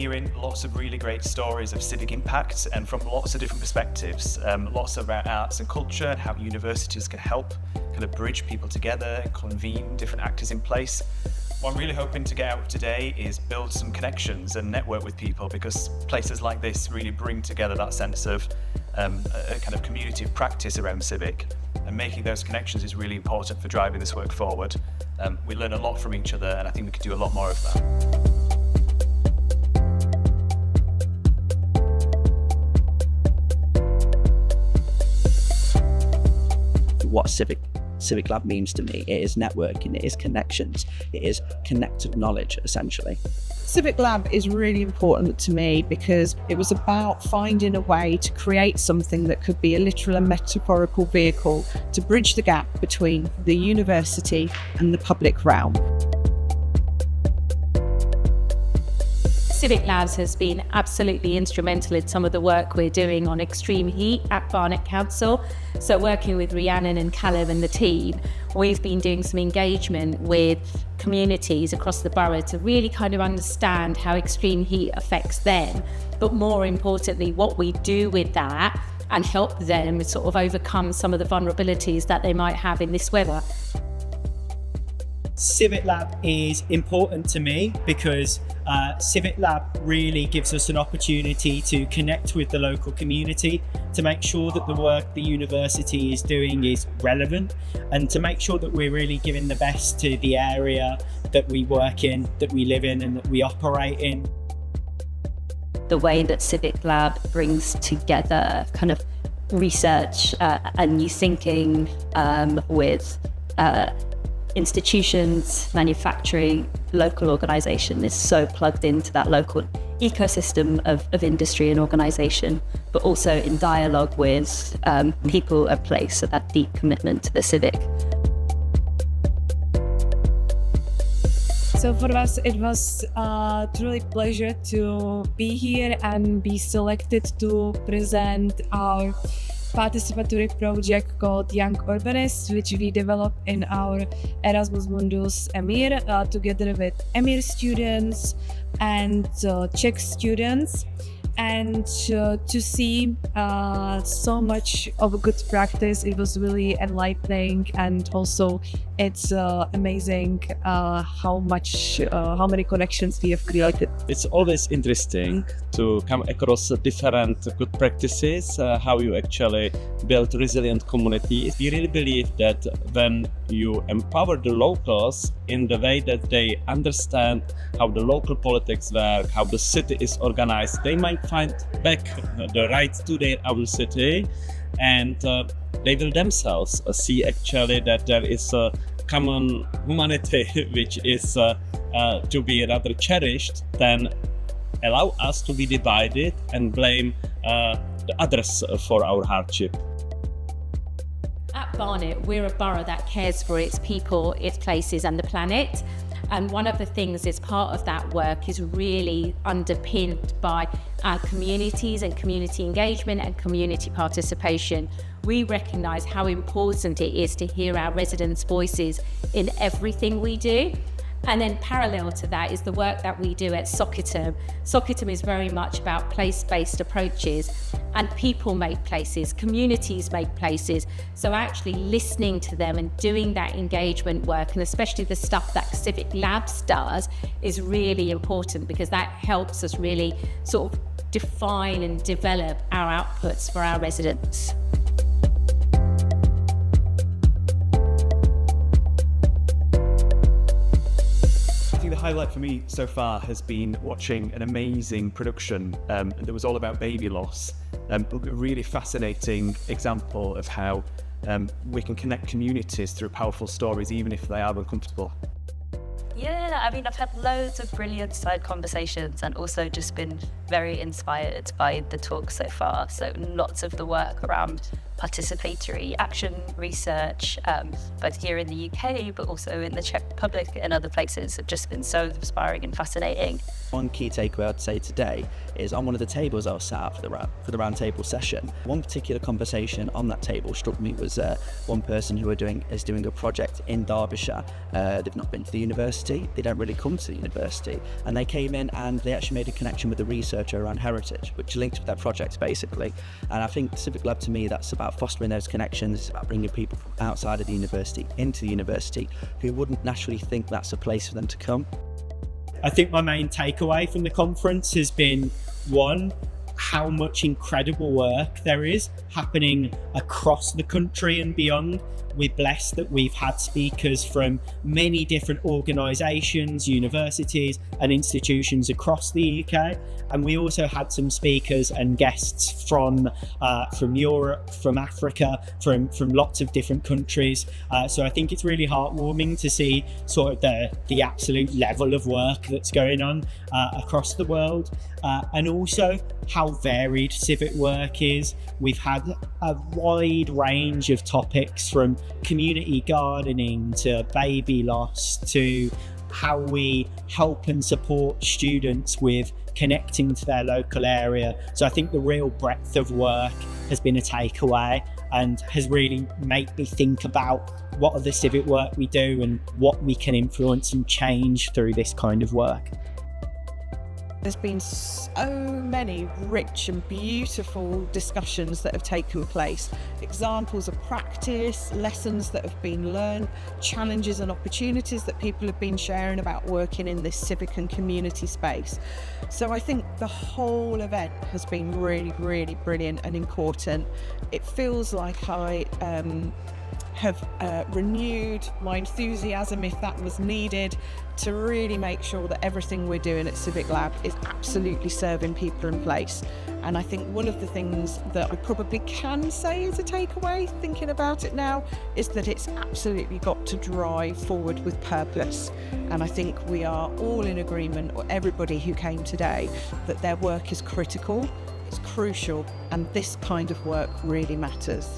hearing lots of really great stories of civic impact and from lots of different perspectives, lots about arts and culture and how universities can help kind of bridge people together and convene different actors in place. What I'm really hoping to get out today is build some connections and network with people, because places like this really bring together that sense of a kind of community of practice around civic, and making those connections is really important for driving this work forward. We learn a lot from each other, and I think we could do a lot more of that. What CivicLAB means to me, it is networking, it is connections, it is connected knowledge, essentially. CivicLAB is really important to me because it was about finding a way to create something that could be a literal and metaphorical vehicle to bridge the gap between the university and the public realm. CivicLAB has been absolutely instrumental in some of the work we're doing on extreme heat at Barnet Council. So working with Rhiannon and Callum and the team, we've been doing some engagement with communities across the borough to really kind of understand how extreme heat affects them, but more importantly, what we do with that and help them sort of overcome some of the vulnerabilities that they might have in this weather. CivicLAB is important to me because CivicLAB really gives us an opportunity to connect with the local community, to make sure that the work the university is doing is relevant, and to make sure that we're really giving the best to the area that we work in, that we live in, and that we operate in. The way that CivicLAB brings together kind of research and new thinking with institutions, manufacturing, local organisation is so plugged into that local ecosystem of industry and organisation, but also in dialogue with people at place, so that deep commitment to the civic. So for us, it was truly a pleasure to be here and be selected to present our participatory project called Young Urbanists, which we developed in our Erasmus Mundus EMIR together with EMIR students and Czech students. And to see so much of a good practice, it was really enlightening, and also it's amazing how many connections we have created. It's always interesting to come across different good practices, how you actually build resilient communities. We really believe that when you empower the locals in the way that they understand how the local politics work, how the city is organized, they might find back the rights to their own city, and they will themselves see actually that there is a common humanity which is to be rather cherished than allow us to be divided and blame the others for our hardship. At Barnet, we're a borough that cares for its people, its places and the planet. And one of the things as part of that work is really underpinned by our communities and community engagement and community participation. We recognise how important it is to hear our residents' voices in everything we do. And then parallel to that is the work that we do at Socitm. Socitm is very much about place-based approaches, and people make places, communities make places. So actually listening to them and doing that engagement work, and especially the stuff that CivicLAB does, is really important, because that helps us really sort of define and develop our outputs for our residents. The highlight for me so far has been watching an amazing production that was all about baby loss. A really fascinating example of how we can connect communities through powerful stories, even if they are uncomfortable. Yeah, I mean, I've had loads of brilliant side conversations and also just been very inspired by the talk so far. So lots of the work around participatory action research, both here in the UK, but also in the Czech Republic and other places, have just been so inspiring and fascinating. One key takeaway I'd say today is on one of the tables I was sat at for the round table session, one particular conversation on that table struck me was one person who is doing a project in Derbyshire. They've not been to the university, they don't really come to the university. And they came in and they actually made a connection with a researcher around heritage, which linked with their projects basically. And I think CivicLAB, to me, that's about fostering those connections. It's about bringing people from outside of the university into the university who wouldn't naturally think that's a place for them to come. I think my main takeaway from the conference has been, one, how much incredible work there is happening across the country and beyond. We're blessed that we've had speakers from many different organisations, universities and institutions across the UK. And we also had some speakers and guests from Europe, from Africa, from lots of different countries. So I think it's really heartwarming to see sort of the absolute level of work that's going on across the world. And also how varied civic work is. We've had a wide range of topics, from community gardening to baby loss to how we help and support students with connecting to their local area. So I think the real breadth of work has been a takeaway and has really made me think about what are the civic work we do and what we can influence and change through this kind of work. There's been so many rich and beautiful discussions that have taken place, examples of practice, lessons that have been learned, challenges and opportunities that people have been sharing about working in this civic and community space. So I think the whole event has been really, really brilliant and important. It feels like I have renewed my enthusiasm, if that was needed, to really make sure that everything we're doing at CivicLAB is absolutely serving people in place. And I think one of the things that I probably can say as a takeaway, thinking about it now, is that it's absolutely got to drive forward with purpose. And I think we are all in agreement, or everybody who came today, that their work is critical, it's crucial, and this kind of work really matters.